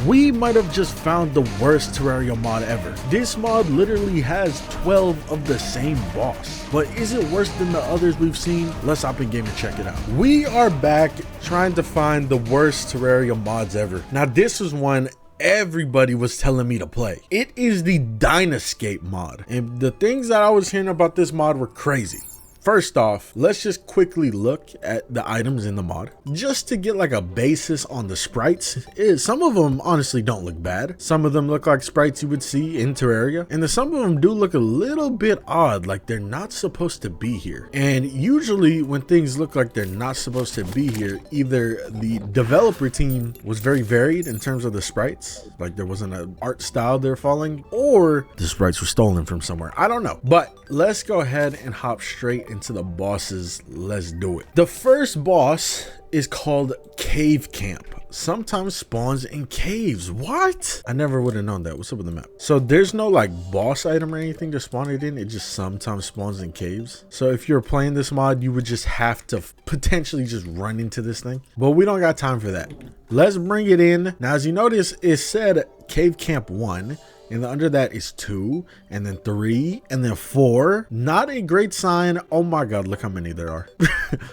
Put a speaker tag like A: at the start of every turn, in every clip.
A: We might have just found the worst Terraria mod ever. This mod literally has 12 of the same boss. But is it worse than the others we've seen? Let's hop in game and check it out. We are back trying to find the worst Terraria mods ever. Now this is one everybody was telling me to play. It is the DYNASCAPE mod. And the things that I was hearing about this mod were crazy. First off, let's just quickly look at the items in the mod just to get like a basis on the sprites. Some of them honestly don't look bad. Some of them look like sprites you would see in Terraria, and some of them do look a little bit odd, like they're not supposed to be here. And usually when things look like they're not supposed to be here, either the developer team was very varied in terms of the sprites, like there wasn't an art style they're following, or the sprites were stolen from somewhere. I don't know. But let's go ahead and hop straight into the bosses. Let's do it. The first boss is called Cave Camp. Sometimes spawns in caves. What? I never would have known that. What's up with the map? So there's no like boss item or anything to spawn it in. It just sometimes spawns in caves. So if you're playing this mod, you would just have to potentially just run into this thing. But we don't got time for that. Let's bring it in. Now, as you notice, it said Cave Camp 1. And then under that is 2, and then 3, and then 4. Not a great sign. Oh my god, look how many there are.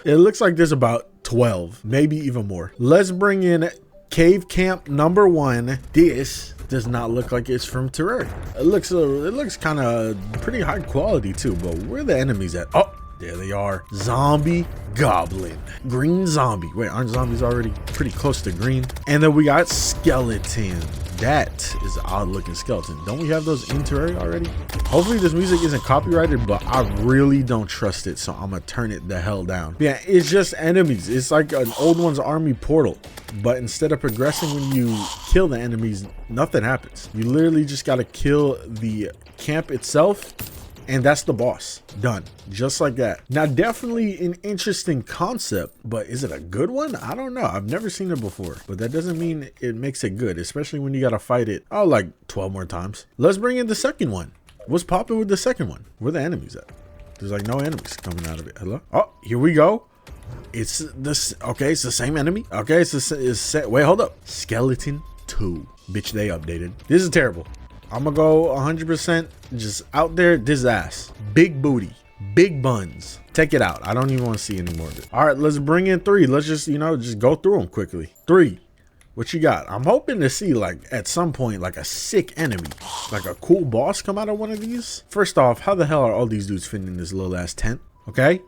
A: It looks like there's about 12, maybe even more. Let's bring in Cave Camp number 1. This does not look like it's from Terraria. It looks kind of pretty high quality too, but where are the enemies at? Oh, there they are. Zombie goblin. Green zombie. Wait, aren't zombies already pretty close to green? And then we got skeleton. That is an odd looking skeleton. Don't we have those in Terraria already? Hopefully this music isn't copyrighted, but I really don't trust it, so I'm gonna turn it the hell down. Yeah, it's just enemies. It's like an old one's army portal, but instead of progressing when you kill the enemies, nothing happens. You literally just gotta kill the camp itself, and that's the boss. Done. Just like that. Now, definitely an interesting concept, but is it a good one? I don't know. I've never seen it before, but that doesn't mean it makes it good, especially when you got to fight it, oh, like 12 more times. Let's bring in the second one. What's popping with the second one? Where the enemies at? There's like no enemies coming out of it. Hello? Oh, here we go. It's this. Okay, it's the same enemy. Okay, it's wait, hold up. Skeleton 2. Bitch, they updated. This is terrible. I'm gonna go 100% just out there, this ass. Big booty, big buns. Take it out. I don't even want to see any more of it. All right, let's bring in 3. Let's just, just go through them quickly. 3. What you got? I'm hoping to see like at some point like a sick enemy, like a cool boss come out of one of these. First off, how the hell are all these dudes fitting in this little ass tent? Okay.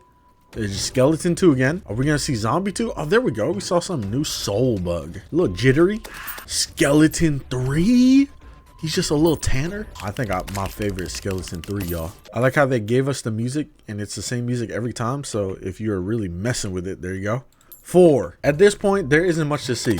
A: There's just skeleton 2 again. Are we gonna see zombie 2? Oh, there we go. We saw some new soul bug. A little jittery. Skeleton 3. He's just a little tanner. I think my favorite is Skeleton 3, y'all. I like how they gave us the music and it's the same music every time. So if you're really messing with it, there you go. 4. At this point, there isn't much to see.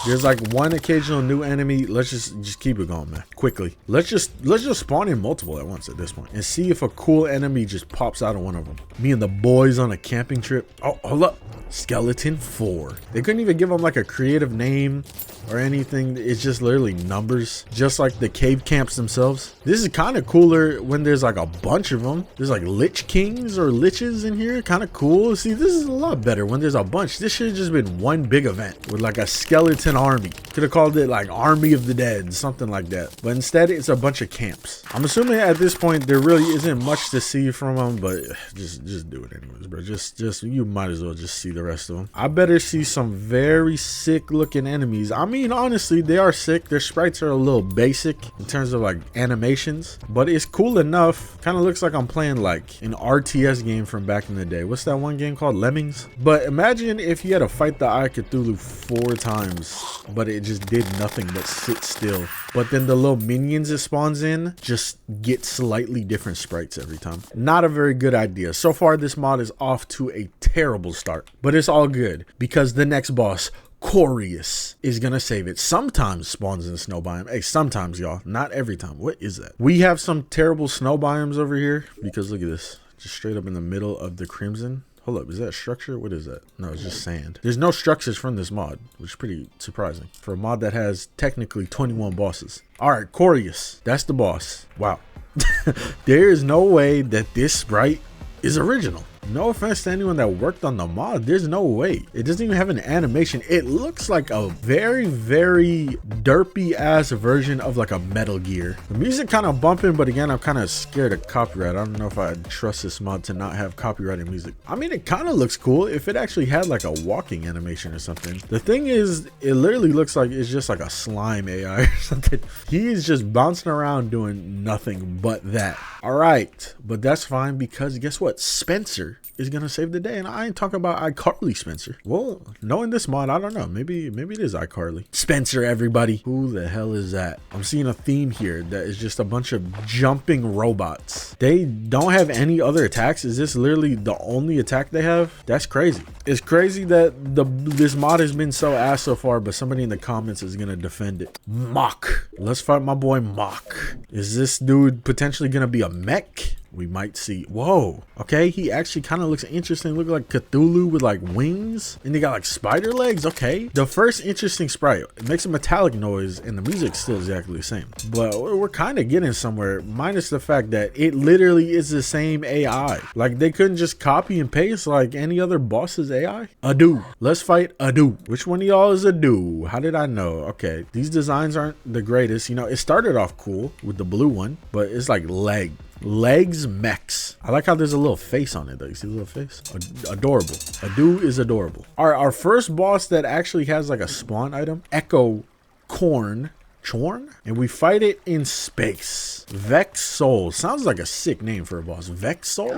A: There's like one occasional new enemy. Let's just keep it going, man. Quickly. Let's just spawn in multiple at once at this point and see if a cool enemy just pops out of one of them. Me and the boys on a camping trip. Oh, hold up. Skeleton 4. They couldn't even give them like a creative name or anything. It's just literally numbers, just like the cave camps themselves. This is kind of cooler when there's like a bunch of them. There's like lich kings or liches in here. Kind of cool. See, this is a lot better when there's a bunch. This should have just been one big event with like a skeleton army. Could have called it like Army of the Dead, something like that. But instead it's a bunch of camps. I'm assuming at this point there really isn't much to see from them, but just do it anyways, bro. Just you might as well just see the rest of them. I better see some very sick looking enemies. I mean, honestly, they are sick. Their sprites are a little basic in terms of like animations, but it's cool enough. Kind of looks like I'm playing like an RTS game from back in the day. What's that one game called? Lemmings. But imagine if you had to fight the Eye of Cthulhu 4 times, but it just did nothing but sit still. But then the little minions it spawns in just get slightly different sprites every time. Not a very good idea. So far, this mod is off to a terrible start, but it's all good because the next boss, Corius, is gonna save it. Sometimes spawns in snow biome. Hey, sometimes, y'all, not every time. What is that? We have some terrible snow biomes over here because look at this, just straight up in the middle of the crimson. Hold up, is that a structure? What is that? No, it's just sand. There's no structures from this mod, which is pretty surprising for a mod that has technically 21 bosses. All right, Corius, that's the boss. Wow. There is no way that this sprite is original. No offense to anyone that worked on the mod, there's no way. It doesn't even have an animation. It looks like a very, very derpy ass version of like a Metal Gear. The music kind of bumping, but again, I'm kind of scared of copyright. I don't know if I trust this mod to not have copyrighted music. I mean, it kind of looks cool if it actually had like a walking animation or something. The thing is, it literally looks like it's just like a slime AI or something. He's just bouncing around doing nothing but that. All right, but that's fine because guess what? Spencer is gonna save the day, and I ain't talking about iCarly Spencer. Well, knowing this mod, I don't know. Maybe it is iCarly Spencer. Everybody, who the hell is that? I'm seeing a theme here that is just a bunch of jumping robots. They don't have any other attacks. Is this literally the only attack they have? That's crazy. It's crazy that this mod has been so ass so far, but somebody in the comments is gonna defend it. Mock. Let's fight my boy Mock. Is this dude potentially gonna be a mech? We might see. Whoa. Okay, he actually kind of looks interesting. Look like Cthulhu with like wings, and they got like spider legs. Okay, the first interesting sprite. It makes a metallic noise, and the music's still exactly the same. But we're kind of getting somewhere, minus the fact that it literally is the same AI. Like they couldn't just copy and paste like any other boss's AI. Adu. Let's fight Adu. Which one of y'all is Adu? How did I know? Okay, these designs aren't the greatest. You know, it started off cool with the blue one, but it's like legs mechs. I like how there's a little face on it though. You see the little face? Adorable. Adu is adorable. Our first boss that actually has like a spawn item, Echo Chorn, and we fight it in space. Vex Soul. Sounds like a sick name for a boss. Vex Soul.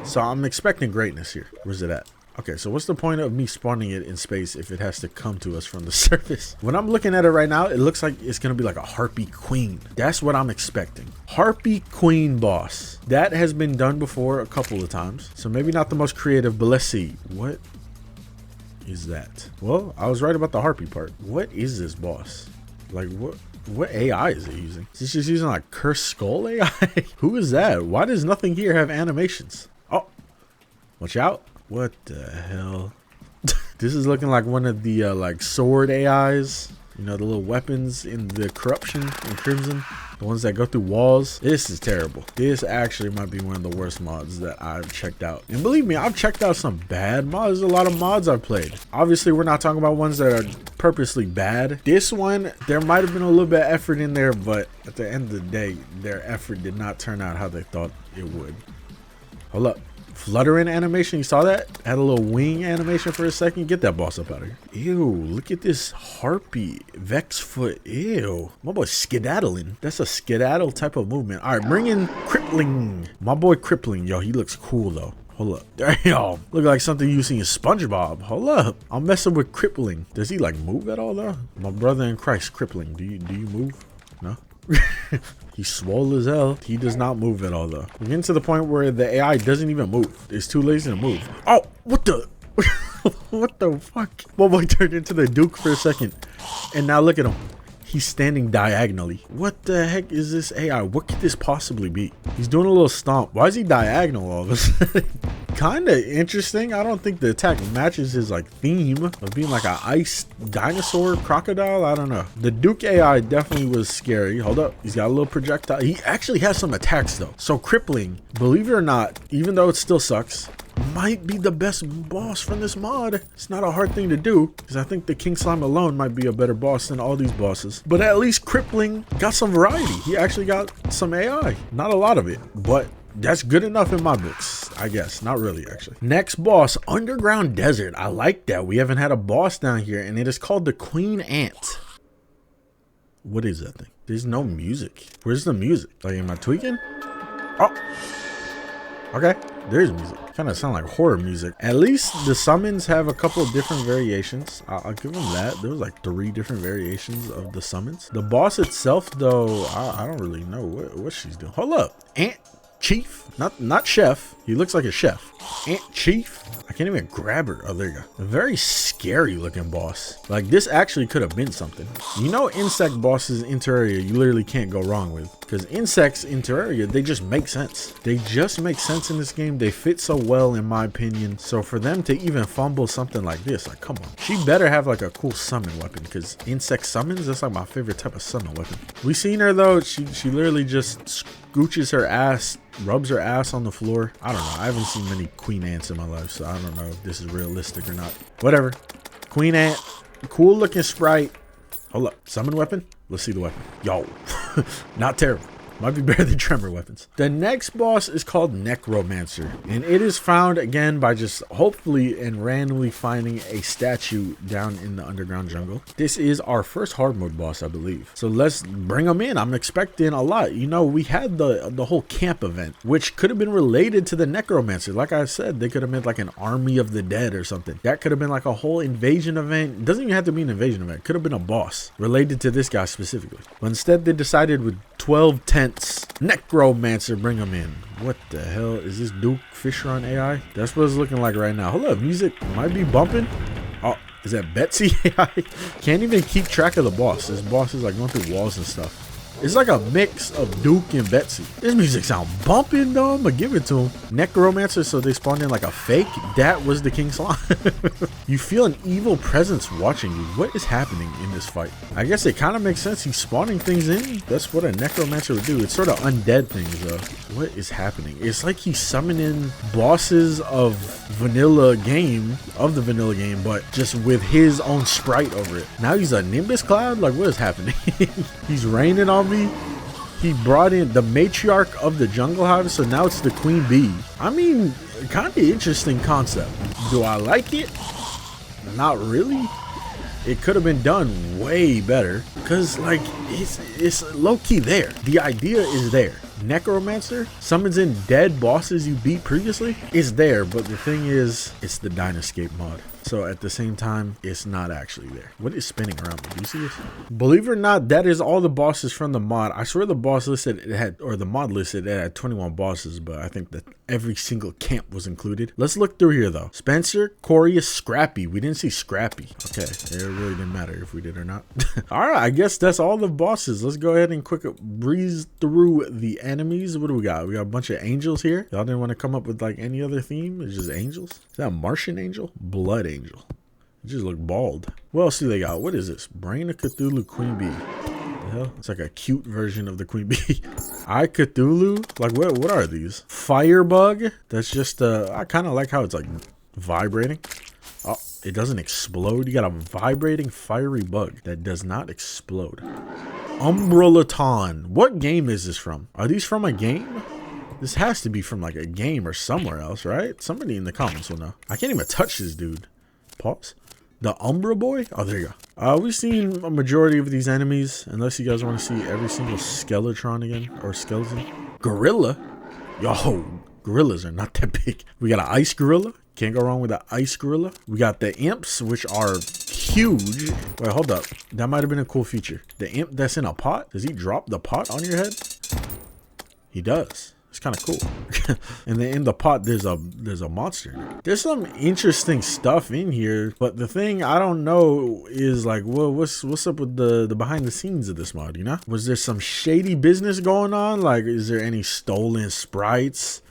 A: So I'm expecting greatness here. Where's it at? Okay, so what's the point of me spawning it in space if it has to come to us from the surface? When I'm looking at it right now, it looks like it's gonna be like a Harpy Queen. That's what I'm expecting. Harpy Queen boss. That has been done before a couple of times, so maybe not the most creative, but let's see. What is that? Well, I was right about the Harpy part. What is this boss? Like what AI is it using? Is it just using like Cursed Skull AI? Who is that? Why does nothing here have animations? Oh, watch out. What the hell? This is looking like one of the like sword AIs. You know, the little weapons in the Corruption and Crimson. The ones that go through walls. This is terrible. This actually might be one of the worst mods that I've checked out. And believe me, I've checked out some bad mods. There's a lot of mods I've played. Obviously, we're not talking about ones that are purposely bad. This one, there might have been a little bit of effort in there, but at the end of the day, their effort did not turn out how they thought it would. Hold up. Fluttering animation, you saw that? Had a little wing animation for a second. Get that boss up out of here. Ew, look at this Harpy Vex foot. Ew, my boy skedaddling. That's a skedaddle type of movement. All right, bring in Crippling. My boy Crippling, yo, he looks cool though. Hold up. Damn, look like something you see in SpongeBob. Hold up, I'm messing with Crippling. Does he like move at all though? My brother in Christ, Crippling. Do you move? No. He's swole as hell. He does not move at all though. We're getting to the point where the AI doesn't even move. It's too lazy to move. Oh, what the? What the fuck? My boy turned into the Duke for a second. And now look at him. He's standing diagonally. What the heck is this AI? What could this possibly be? He's doing a little stomp. Why is he diagonal all of a sudden? Kind of interesting. I don't think the attack matches his like theme of being like an ice dinosaur crocodile. I don't know. The Duke AI definitely was scary. Hold up. He's got a little projectile. He actually has some attacks though. So Crippling, believe it or not, even though it still sucks, might be the best boss from this mod. It's not a hard thing to do because I think the King Slime alone might be a better boss than all these bosses. But at least Crippling got some variety. He actually got some AI. Not a lot of it, but that's good enough in my books, I guess. Not really, actually. Next boss, Underground Desert. I like that. We haven't had a boss down here, and it is called the Queen Ant. What is that thing? There's no music. Where's the music? Like, am I tweaking? Oh, okay. There's music. Kind of sound like horror music. At least the summons have a couple of different variations. I'll give them that. There was like 3 different variations of the summons. The boss itself, though, I don't really know what she's doing. Hold up. Ant Chief, not chef. He looks like a chef. Ant Chief. I can't even grab her. Oh, there you go. A very scary looking boss. Like this actually could have been something. You know, insect bosses in Terraria, you literally can't go wrong with, because insects in Terraria, they just make sense. They just make sense in this game. They fit so well, in my opinion. So for them to even fumble something like this, like come on, she better have like a cool summon weapon, because insect summons, that's like my favorite type of summon weapon. We seen her though. She literally just scooches her ass, rubs her ass on the floor. I don't know. I haven't seen many queen ants in my life, so I don't know if this is realistic or not. Whatever. Queen ant, cool looking sprite. Hold up, summon weapon. Let's see the weapon. Yo, not terrible. Might be better than tremor weapons. The next boss is called Necromancer, and it is found again by just hopefully and randomly finding a statue down in the underground jungle. This is our first hard mode boss, I believe. So let's bring him in. I'm expecting a lot. You know, we had the whole camp event, which could have been related to the Necromancer. Like I said, they could have meant like an army of the dead or something. That could have been like a whole invasion event. It doesn't even have to be an invasion event. It could have been a boss related to this guy specifically. But instead, they decided with 12 tents. Necromancer, bring him in. What the hell is this Duke Fisher on AI? That's what it's looking like right now. Hold up, music might be bumping. Oh, is that Betsy AI? Can't even keep track of the boss. This boss is like going through walls and stuff. It's like a mix of Duke and Betsy. This music sound bumping though. I'm gonna give it to him. Necromancer, so they spawned in like a fake. That was the King Slime. You feel an evil presence watching you. What is happening in this fight? I guess it kind of makes sense. He's spawning things in. That's what a Necromancer would do. It's sort of undead things though. What is happening? It's like he's summoning bosses of the vanilla game, but just with his own sprite over it. Now he's a Nimbus Cloud? Like, what is happening? He's raining on me. He brought in the matriarch of the jungle hive, so now it's the queen bee. I mean, kind of interesting concept. Do I like it? Not really. It could have been done way better because like it's low-key there. The idea is there. Necromancer summons in dead bosses you beat previously. It's there, but the thing is, it's the DYNASCAPE mod. So at the same time, it's not actually there. What is spinning around me? Do you see this? Believe it or not, that is all the bosses from the mod. I swear the boss listed it had, or the mod listed it had 21 bosses, but I think that every single camp was included. Let's look through here though. Spencer, Corius, Scrappy. We didn't see Scrappy. Okay, it really didn't matter if we did or not. All right, I guess that's all the bosses. Let's go ahead and quick breeze through the enemies. What do we got? We got a bunch of angels here. Y'all didn't want to come up with like any other theme? It's just angels. Is that a Martian angel? Blood angel. It just look bald. What else do they got? What is this? Brain of Cthulhu Queen Bee. The hell? It's like a cute version of the Queen Bee. I Cthulhu? Like what are these? Firebug? That's just I kind of like how it's like vibrating. Oh, it doesn't explode. You got a vibrating fiery bug that does not explode. Umbralaton. What game is this from? Are these from a game? This has to be from like a game or somewhere else, right? Somebody in the comments will know. I can't even touch this dude. Pause. The Umbra Boy? Oh, there you go. We've seen a majority of these enemies, unless you guys want to see every single Skeletron again, or skeleton. Gorilla? Yo, gorillas are not that big. We got an ice gorilla. Can't go wrong with an ice gorilla. We got the imps, which are huge. Wait, hold up. That might have been a cool feature. The imp that's in a pot? Does he drop the pot on your head? He does. It's kind of cool. And then in the pot, there's a monster. There's some interesting stuff in here, but the thing I don't know is like, well, what's up with the behind the scenes of this mod, you know? Was there some shady business going on? Like, is there any stolen sprites?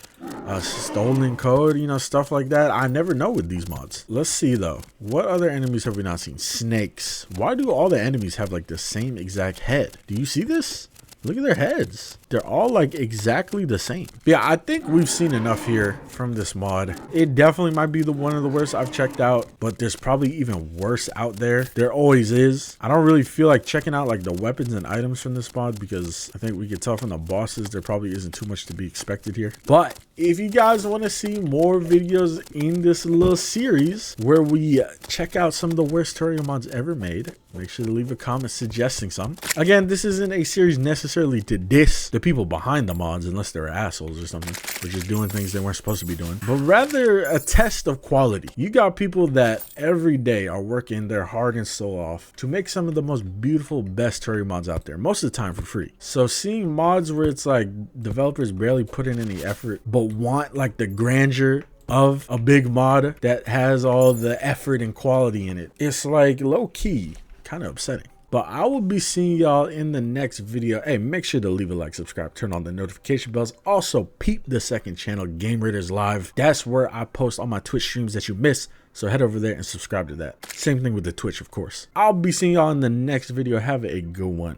A: Stolen code, you know, stuff like that. I never know with these mods. Let's see though. What other enemies have we not seen? Snakes. Why do all the enemies have like the same exact head? Do you see this? Look at their heads. They're all like exactly the same. Yeah, I think we've seen enough here from this mod. It definitely might be one of the worst I've checked out, but there's probably even worse out there. There always is. I don't really feel like checking out like the weapons and items from this mod because I think we could tell from the bosses there probably isn't too much to be expected here. But if you guys want to see more videos in this little series where we check out some of the worst Terraria mods ever made, make sure to leave a comment suggesting some. Again, this isn't a series necessarily to diss the people behind the mods unless they're assholes or something, or just doing things they weren't supposed to be doing, but rather a test of quality. You got people that every day are working their heart and soul off to make some of the most beautiful, best Terraria mods out there, most of the time for free. So seeing mods where it's like developers barely put in any effort, but want like the grandeur of a big mod that has all the effort and quality in it, it's like low-key kind of upsetting. But I will be seeing y'all in the next video. Hey, make sure to leave a like, subscribe, turn on the notification bells. Also, peep the second channel, Game Raiders Live. That's where I post all my Twitch streams that you miss. So head over there and subscribe to that. Same thing with the Twitch, of course. I'll be seeing y'all in the next video. Have a good one.